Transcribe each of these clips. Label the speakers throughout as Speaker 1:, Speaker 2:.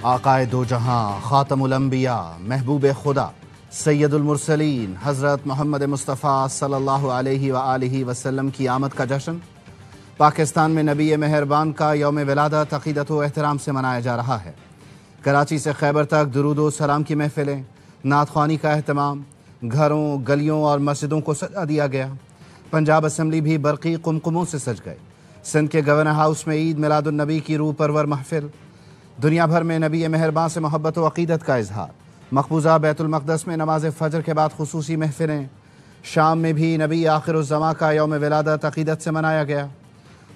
Speaker 1: آقائے دو جہاں، خاتم الانبیاء، محبوب خدا، سید المرسلین حضرت محمد مصطفیٰ صلی اللہ علیہ وآلہ وسلم کی آمد کا جشن پاکستان میں نبی مہربان کا یوم ولادت عقیدت و احترام سے منایا جا رہا ہے۔ کراچی سے خیبر تک درود و سلام کی محفلیں، نعت خوانی کا اہتمام، گھروں، گلیوں اور مسجدوں کو سجا دیا گیا۔ پنجاب اسمبلی بھی برقی قمقموں سے سج گئے۔ سندھ کے گورنر ہاؤس میں عید میلاد النبی کی روح پرور محفل، دنیا بھر میں نبی مہربان سے محبت و عقیدت کا اظہار۔ مقبوضہ بیت المقدس میں نماز فجر کے بعد خصوصی محفلیں، شام میں بھی نبی آخر الزماں کا یوم ولادت عقیدت سے منایا گیا۔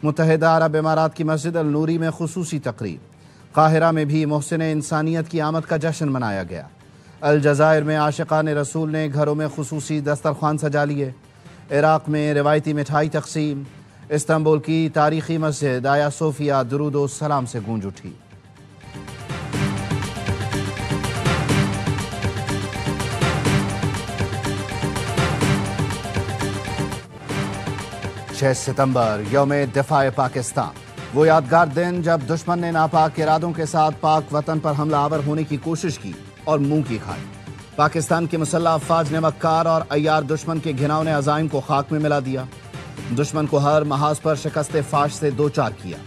Speaker 1: متحدہ عرب امارات کی مسجد النوری میں خصوصی تقریب، قاہرہ میں بھی محسن انسانیت کی آمد کا جشن منایا گیا۔ الجزائر میں عاشقان رسول نے گھروں میں خصوصی دسترخوان سجا لیے۔ عراق میں روایتی مٹھائی تقسیم، استنبول کی تاریخی مسجد آیا صوفیہ درود و سلام سے گونج اٹھی۔ 6 ستمبر یوم دفاع پاکستان، وہ یادگار دن جب دشمن نے ناپاک ارادوں کے ساتھ پاک وطن پر حملہ آور ہونے کی کوشش کی اور منہ کی کھائی۔ پاکستان کی مسلح افواج نے مکار اور عیار دشمن کے گھناؤنے عزائم کو خاک میں ملا دیا، دشمن کو ہر محاذ پر شکست فاش سے دوچار کیا۔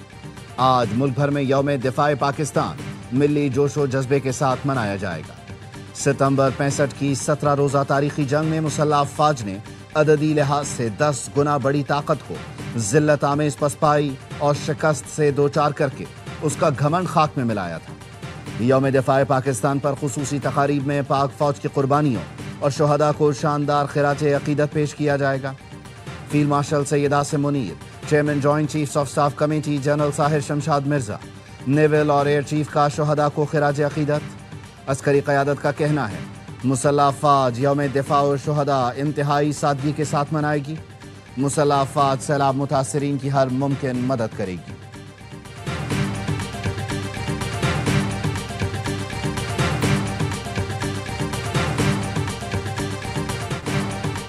Speaker 1: آج ملک بھر میں یوم دفاع پاکستان ملی جوش و جذبے کے ساتھ منایا جائے گا۔ ستمبر 65 کی 17 روزہ تاریخی جنگ میں مسلح افواج نے عددی لحاظ سے 10 گنا بڑی طاقت کو ذلت آمیز پسپائی اور شکست سے دوچار کر کے اس کا گھمنڈ خاک میں ملایا تھا۔ یوم دفاع پاکستان پر خصوصی تقاریب میں پاک فوج کی قربانیوں اور شہداء کو شاندار خراج عقیدت پیش کیا جائے گا۔ Field marshal Syed Asim Munir, chairman joint chiefs of staff committee general Sahir Shamshad Mirza, naval اور ایئر چیف کا شہداء کو خراج عقیدت۔ عسکری قیادت کا کہنا ہے مسلح افواج یوم دفاع و شہداء انتہائی سادگی کے ساتھ منائے گی۔ مسلح افواج سیلاب متاثرین کی ہر ممکن مدد کرے گی۔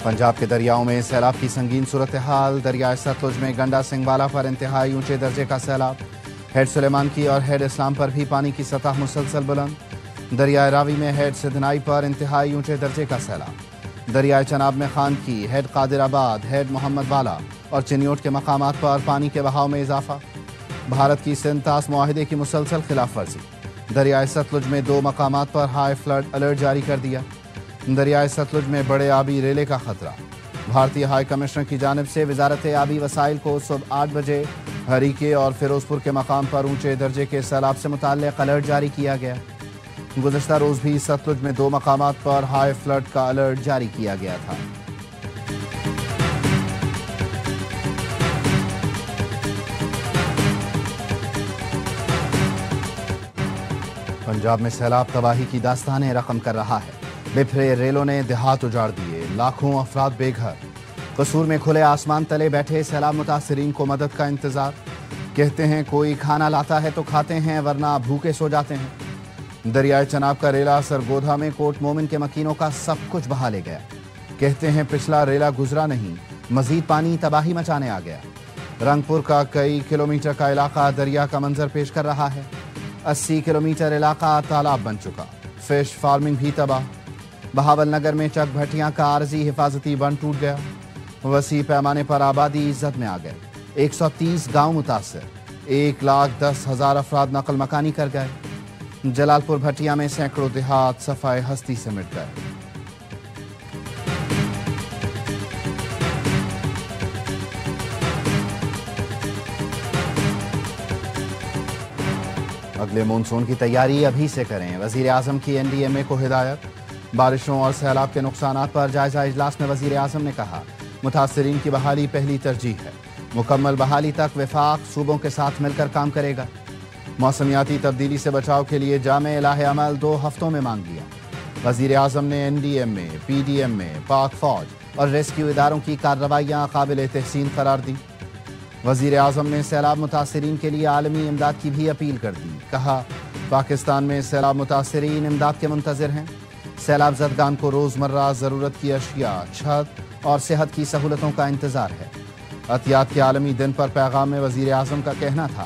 Speaker 1: پنجاب کے دریاؤں میں سیلاب کی سنگین صورتحال، دریائے ستلج میں گنڈا سنگھ والا پر انتہائی اونچے درجے کا سیلاب، ہیڈ سلیمان کی اور ہیڈ اسلام پر بھی پانی کی سطح مسلسل بلند، دریائے راوی میں ہیڈ سدھنائی پر انتہائی اونچے درجے کا سیلاب، دریائے چناب میں خان کی، ہیڈ قادر آباد، ہیڈ محمد والا اور چنیوٹ کے مقامات پر پانی کے بہاؤ میں اضافہ، بھارت کی سندھ طاس معاہدے کی مسلسل خلاف ورزی، دریائے ستلج میں 2 مقامات پر ہائی فلڈ الرٹ جاری کر دیا، دریائے ستلج میں بڑے آبی ریلے کا خطرہ، بھارتی ہائی کمشنر کی جانب سے وزارت آبی وسائل کو صبح 8 بجے ہریکے اور فیروز پور کے مقام پر اونچے درجے کے سیلاب سے متعلق الرٹ جاری کیا گیا۔ گزشتہ روز بھی ستلج میں 2 مقامات پر ہائی فلڈ کا الرٹ جاری کیا گیا تھا۔ پنجاب میں سیلاب تباہی کی داستانیں رقم کر رہا ہے۔ بکھرے ریلوں نے دیہات اجاڑ دیے، لاکھوں افراد بے گھر۔ قصور میں کھلے آسمان تلے بیٹھے سیلاب متاثرین کو مدد کا انتظار، کہتے ہیں کوئی کھانا لاتا ہے تو کھاتے ہیں ورنہ بھوکے سو جاتے ہیں۔ دریائے چناب کا ریلا سرگودھا میں کوٹ مومن کے مکینوں کا سب کچھ بہا لے گیا، کہتے ہیں پچھلا ریلا گزرا نہیں، مزید پانی تباہی مچانے آ گیا۔ رنگپور کا کئی کلومیٹر کا علاقہ دریا کا منظر پیش کر رہا ہے، 80 کلومیٹر علاقہ تالاب بن چکا، فش فارمنگ بھی تباہ۔ بہاول نگر میں چک بھٹیاں کا عارضی حفاظتی بند ٹوٹ گیا، وسیع پیمانے پر آبادی عزت میں آ گئے، 130 گاؤں متاثر، 1,10,000 افراد نقل مکانی کر گئے۔ جلال پور بھٹیا میں سینکڑوں دیہات صفائے ہستی سے مٹ گئے۔ اگلے مونسون کی تیاری ابھی سے کریں، وزیر اعظم کی NDMA کو ہدایت۔ بارشوں اور سیلاب کے نقصانات پر جائزہ اجلاس میں وزیر اعظم نے کہا متاثرین کی بحالی پہلی ترجیح ہے، مکمل بحالی تک وفاق صوبوں کے ساتھ مل کر کام کرے گا۔ موسمیاتی تبدیلی سے بچاؤ کے لیے جامع الہ عمل 2 ہفتوں میں مانگ لیا۔ وزیر اعظم نے NDMA، PDMA، پاک فوج اور ریسکیو اداروں کی کارروائیاں قابل تحسین قرار دی۔ وزیر اعظم نے سیلاب متاثرین کے لیے عالمی امداد کی بھی اپیل کر دی، کہا پاکستان میں سیلاب متاثرین امداد کے منتظر ہیں، سیلاب زدگان کو روزمرہ ضرورت کی اشیاء، چھت اور صحت کی سہولتوں کا انتظار ہے۔ عطیات کے عالمی دن پر پیغام میں وزیر اعظم کا کہنا تھا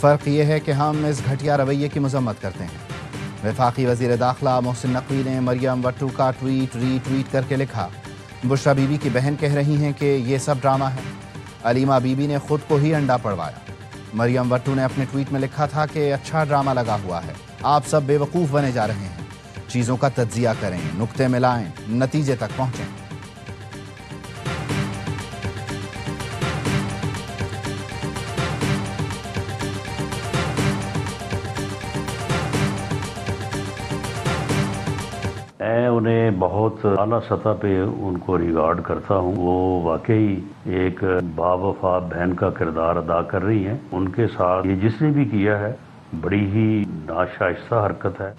Speaker 1: فرق یہ ہے کہ ہم اس گھٹیا رویے کی مذمت کرتے ہیں۔ وفاقی وزیر داخلہ محسن نقوی نے مریم وٹو کا ٹویٹ ری ٹویٹ کر کے لکھا، بشرا بی بی کی بہن کہہ رہی ہیں کہ یہ سب ڈرامہ ہے۔ علیمہ بی بی نے خود کو ہی انڈا پڑوایا۔ مریم وٹو نے اپنے ٹویٹ میں لکھا تھا کہ اچھا ڈرامہ لگا ہوا ہے، آپ سب بے وقوف بنے جا رہے ہیں، چیزوں کا تجزیہ کریں، نقطے ملائیں، نتیجے تک پہنچیں۔
Speaker 2: میں انہیں بہت اعلیٰ سطح پہ ان کو ریگارڈ کرتا ہوں، وہ واقعی ایک باوفا بہن کا کردار ادا کر رہی ہیں۔ ان کے ساتھ یہ جس نے بھی کیا ہے بڑی ہی ناشائستہ حرکت ہے۔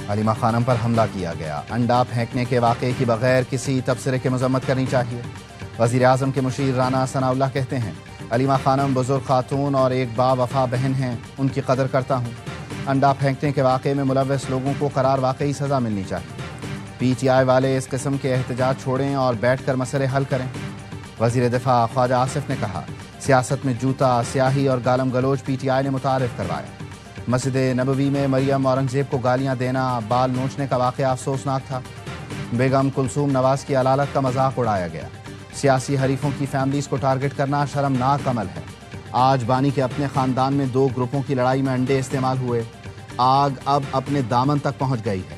Speaker 1: علیمہ خانم پر حملہ کیا گیا، انڈا پھینکنے کے واقعے کی بغیر کسی تبصرے کی مذمت کرنی چاہیے۔ وزیر اعظم کے مشیر رانا ثناء اللہ کہتے ہیں، علیمہ خانم بزرگ خاتون اور ایک باوفا بہن ہیں، ان کی قدر کرتا ہوں۔ انڈا پھینکنے کے واقعے میں ملوث لوگوں کو قرار واقعی سزا ملنی چاہیے۔ پی ٹی آئی والے اس قسم کے احتجاج چھوڑیں اور بیٹھ کر مسئلے حل کریں۔ وزیر دفاع خواجہ آصف نے کہا، سیاست میں جوتا، سیاہی اور گالم گلوچ پی ٹی آئی نے متعارف کروایا۔ مسجد نبوی میں مریم اورنگزیب کو گالیاں دینا، بال نوچنے کا واقعہ افسوسناک تھا۔ بیگم کلثوم نواز کی علالت کا مذاق اڑایا گیا۔ سیاسی حریفوں کی فیملیز کو ٹارگٹ کرنا شرمناک عمل ہے۔ آج بانی کے اپنے خاندان میں 2 گروپوں کی لڑائی میں انڈے استعمال ہوئے، آگ اب اپنے دامن تک پہنچ گئی ہے۔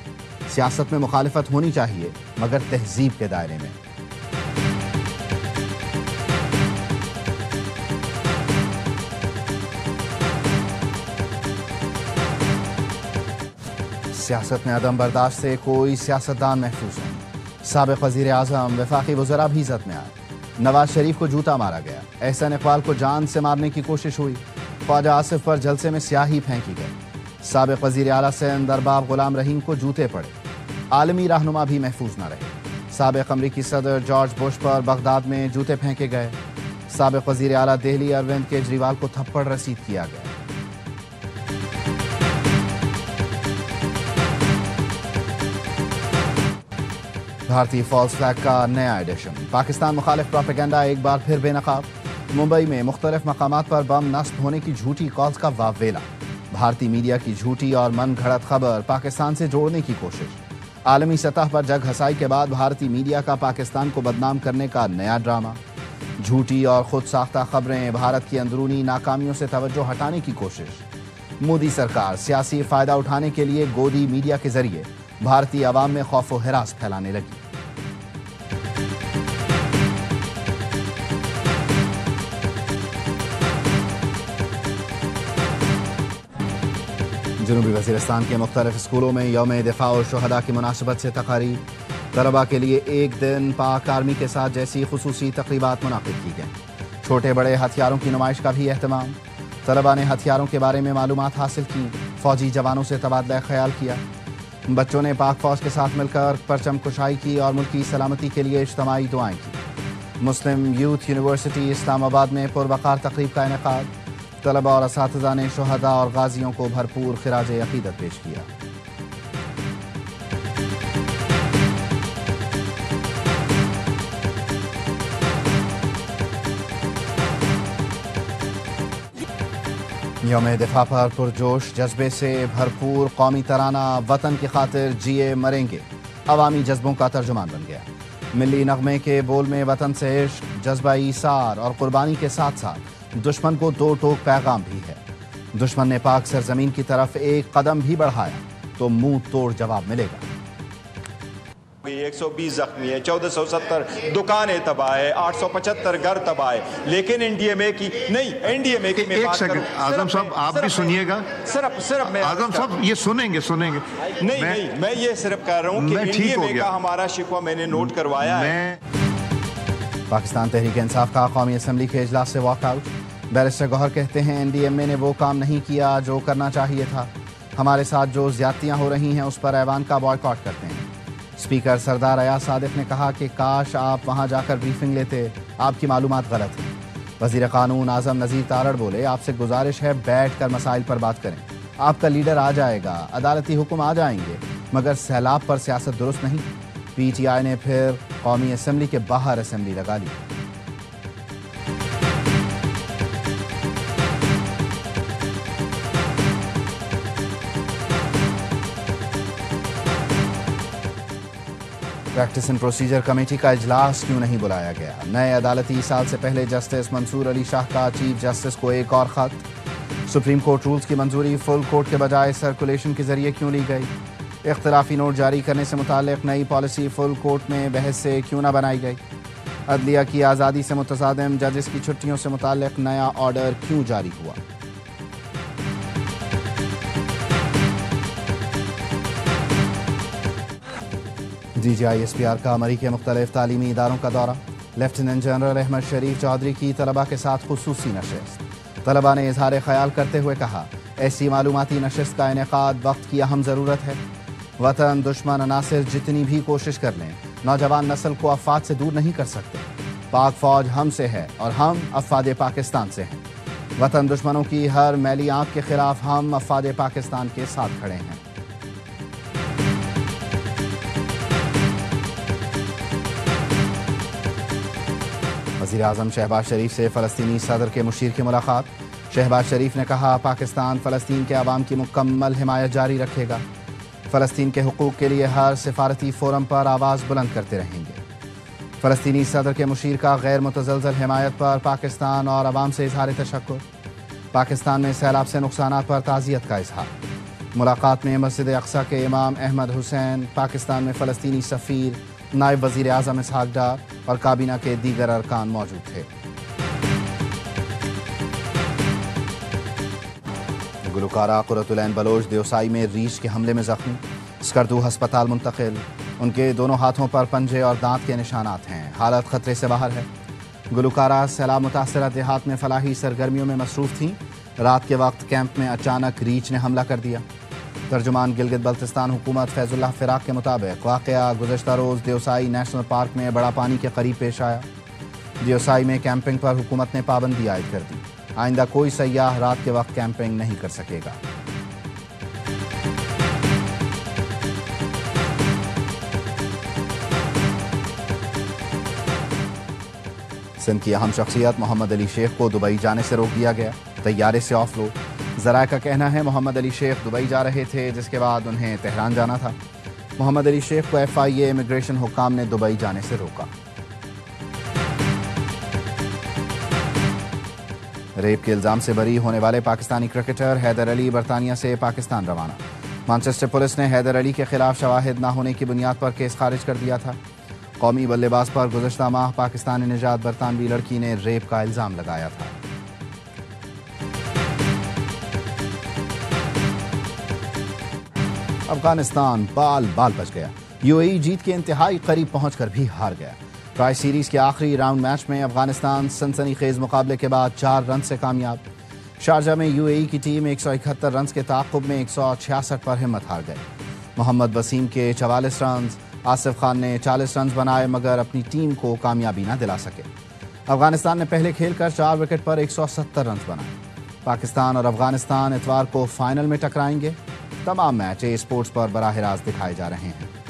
Speaker 1: سیاست میں مخالفت ہونی چاہیے مگر تہذیب کے دائرے میں۔ سیاست میں عدم برداشت سے کوئی سیاستدان محفوظ نہیں۔ سابق وزیر اعظم، وفاقی وزراء بھی عزت میں آئے۔ نواز شریف کو جوتا مارا گیا، احسن اقبال کو جان سے مارنے کی کوشش ہوئی، خواجہ آصف پر جلسے میں سیاہی پھینکی گئی۔ سابق وزیر اعلیٰ سندھ ارباب غلام رحیم کو جوتے پڑے۔ عالمی رہنما بھی محفوظ نہ رہے۔ سابق امریکی صدر جارج بش پر بغداد میں جوتے پھینکے گئے۔ سابق وزیر اعلیٰ دہلی اروند کیجریوال کو تھپڑ رسید کیا گیا۔ بھارتی فالس فلیگ کا نیا ایڈیشن، پاکستان مخالف پروپیگنڈا ایک بار پھر بے نقاب۔ ممبئی میں مختلف مقامات پر بم نصب ہونے کی جھوٹی کالز کا واویلا۔ بھارتی میڈیا کی جھوٹی اور من گھڑت خبر، پاکستان سے جوڑنے کی کوشش۔ عالمی سطح پر جگ ہسائی کے بعد بھارتی میڈیا کا پاکستان کو بدنام کرنے کا نیا ڈرامہ۔ جھوٹی اور خود ساختہ خبریں، بھارت کی اندرونی ناکامیوں سے توجہ ہٹانے کی کوشش۔ مودی سرکار سیاسی فائدہ اٹھانے کے لیے گودی میڈیا کے ذریعے بھارتی عوام میں خوف و ہراس پھیلانے لگی۔ جنوبی وزیرستان کے مختلف اسکولوں میں یوم دفاع الشہداء کی مناسبت سے تقاریب، طلباء کے لیے ایک دن پاک آرمی کے ساتھ جیسی خصوصی تقریبات منعقد کی گئیں۔ چھوٹے بڑے ہتھیاروں کی نمائش کا بھی اہتمام، طلباء نے ہتھیاروں کے بارے میں معلومات حاصل کی، فوجی جوانوں سے تبادلہ خیال کیا۔ بچوں نے پاک فوج کے ساتھ مل کر پرچم کشائی کی اور ملک کی سلامتی کے لیے اجتماعی دعائیں کی۔ مسلم یوتھ یونیورسٹی اسلام آباد میں پروقار تقریب کا انعقاد، طلباء اور اساتذہ نے شہداء اور غازیوں کو بھرپور خراج عقیدت پیش کیا۔ یوم دفاع پر پرجوش جذبے سے بھرپور قومی ترانہ وطن کی خاطر جیے مریں گے عوامی جذبوں کا ترجمان بن گیا۔ ملی نغمے کے بول میں وطن سے عشق، جذبہ ایثار اور قربانی کے ساتھ ساتھ دشمن کو دو ٹوک پیغام بھی ہے۔ دشمن نے پاک سرزمین کی طرف ایک قدم بھی بڑھایا تو منہ توڑ جواب ملے گا۔
Speaker 3: 120 زخمی ہے، 1470 دکانیں تباہ ہے، 875 گھر تباہ ہے، لیکن این ڈی ایم اے کی نہیں، این ڈی ایم اے کی میں
Speaker 4: ایک
Speaker 3: بات کروں۔
Speaker 4: سیکنڈ اعظم صاحب آپ بھی سنیے گا،
Speaker 3: صرف میں
Speaker 4: اعظم صاحب یہ سنیں گے
Speaker 3: نہیں میں یہ صرف کہہ رہا ہوں کہ این ڈی ایم اے کا ہمارا شکوہ میں نے نوٹ کروایا ہے۔
Speaker 1: پاکستان تحریک انصاف کا قومی اسمبلی کے اجلاس سے واک آؤٹ، بیرسٹر گوہر کہتے ہیں این ڈی ایم اے نے وہ کام نہیں کیا جو کرنا چاہیے تھا، ہمارے ساتھ جو زیادتیاں ہو رہی ہیں اس پر ایوان کا بائیکاٹ کرتے ہیں۔ اسپیکر سردار ایاز صادق نے کہا کہ کاش آپ وہاں جا کر بریفنگ لیتے، آپ کی معلومات غلط ہیں۔ وزیر قانون اعظم نذیر تارڑ بولے آپ سے گزارش ہے بیٹھ کر مسائل پر بات کریں، آپ کا لیڈر آ جائے گا، عدالتی حکم آ جائیں گے، مگر سیلاب پر سیاست درست نہیں۔ پی ٹی آئی نے پھر قومی اسمبلی کے باہر اسمبلی لگا لی۔ پریکٹس اینڈ پروسیجر کمیٹی کا اجلاس کیوں نہیں بلایا گیا؟ نئے عدالتی سال سے پہلے جسٹس منصور علی شاہ کا چیف جسٹس کو ایک اور خط۔ سپریم کورٹ رولز کی منظوری فل کورٹ کے بجائے سرکولیشن کے ذریعے کیوں لی گئی؟ اختلافی نوٹ جاری کرنے سے متعلق نئی پالیسی فل کورٹ میں بحث سے کیوں نہ بنائی گئی؟ عدلیہ کی آزادی سے متصادم ججز کی چھٹیوں سے متعلق نیا آرڈر کیوں جاری ہوا؟ D G I S P R کا مری کے مختلف تعلیمی اداروں کا دورہ۔ لیفٹیننٹ جنرل احمد شریف چودھری کی طلباء کے ساتھ خصوصی نشست۔ طلباء نے اظہار خیال کرتے ہوئے کہا، ایسی معلوماتی نشست کا انعقاد وقت کی اہم ضرورت ہے۔ وطن دشمن عناصر جتنی بھی کوشش کر لیں، نوجوان نسل کو افواج سے دور نہیں کر سکتے۔ پاک فوج ہم سے ہے اور ہم افواج پاکستان سے ہیں۔ وطن دشمنوں کی ہر میلی آنکھ کے خلاف ہم افواج پاکستان کے ساتھ کھڑے ہیں۔ وزیراعظم شہباز شریف سے فلسطینی صدر کے مشیر کی ملاقات۔ شہباز شریف نے کہا، پاکستان فلسطین کے عوام کی مکمل حمایت جاری رکھے گا۔ فلسطین کے حقوق کے لیے ہر سفارتی فورم پر آواز بلند کرتے رہیں گے۔ فلسطینی صدر کے مشیر کا غیر متزلزل حمایت پر پاکستان اور عوام سے اظہار تشکر۔ پاکستان میں سیلاب سے نقصانات پر تعزیت کا اظہار۔ ملاقات میں مسجد اقصیٰ کے امام احمد حسین، پاکستان میں فلسطینی سفیر، نائب وزیر اعظم اسحاق ڈار اور کابینہ کے دیگر ارکان موجود تھے۔ گلوکارہ قرۃ العین بلوچ دیوسائی میں ریچھ کے حملے میں زخمی، اسکردو ہسپتال منتقل۔ ان کے دونوں ہاتھوں پر پنجے اور دانت کے نشانات ہیں، حالت خطرے سے باہر ہے۔ گلوکارہ سیلاب متاثرہ دیہات میں فلاحی سرگرمیوں میں مصروف تھیں۔ رات کے وقت کیمپ میں اچانک ریچھ نے حملہ کر دیا۔ ترجمان گلگت بلتستان حکومت فیض اللہ فراق کے مطابق واقعہ گزشتہ روز دیوسائی نیشنل پارک میں بڑا پانی کے قریب پیش آیا۔ دیوسائی میں کیمپنگ پر حکومت نے پابندی عائد کر دی۔ آئندہ کوئی سیاح رات کے وقت کیمپنگ نہیں کر سکے گا۔ سندھ کی اہم شخصیت محمد علی شیخ کو دبئی جانے سے روک دیا گیا، طیارے سے آف لوڈ۔ ذرائع کا کہنا ہے محمد علی شیخ دبئی جا رہے تھے، جس کے بعد انہیں تہران جانا تھا۔ محمد علی شیخ کو FIA امیگریشن حکام نے دبئی جانے سے روکا۔ ریپ کے الزام سے بری ہونے والے پاکستانی کرکٹر حیدر علی برطانیہ سے پاکستان روانہ۔ مانچسٹر پولیس نے حیدر علی کے خلاف شواہد نہ ہونے کی بنیاد پر کیس خارج کر دیا تھا۔ قومی بلے باز پر گزشتہ ماہ پاکستانی نژاد برطانوی لڑکی نے ریپ کا الزام لگایا تھا۔ افغانستان بال بچ گیا۔ UAE جیت کے انتہائی قریب پہنچ کر بھی ہار گیا۔ ٹرائی سیریز کے آخری راؤنڈ میچ میں افغانستان سنسنی خیز مقابلے کے بعد 4 رن سے کامیاب۔ شارجہ میں UAE کی ٹیم 171 رنز کے تعاقب میں 166 پر ہمت ہار گئے۔ محمد وسیم کے 44 رنز، آصف خان نے 40 رنز بنائے مگر اپنی ٹیم کو کامیابی نہ دلا سکے۔ افغانستان نے پہلے کھیل کر 4 وکٹ پر 170 رنز بنائے۔ پاکستان اور افغانستان اتوار کو فائنل میں ٹکرائیں گے۔ تمام میچ اسپورٹس پر براہ راست دکھائے جا رہے ہیں۔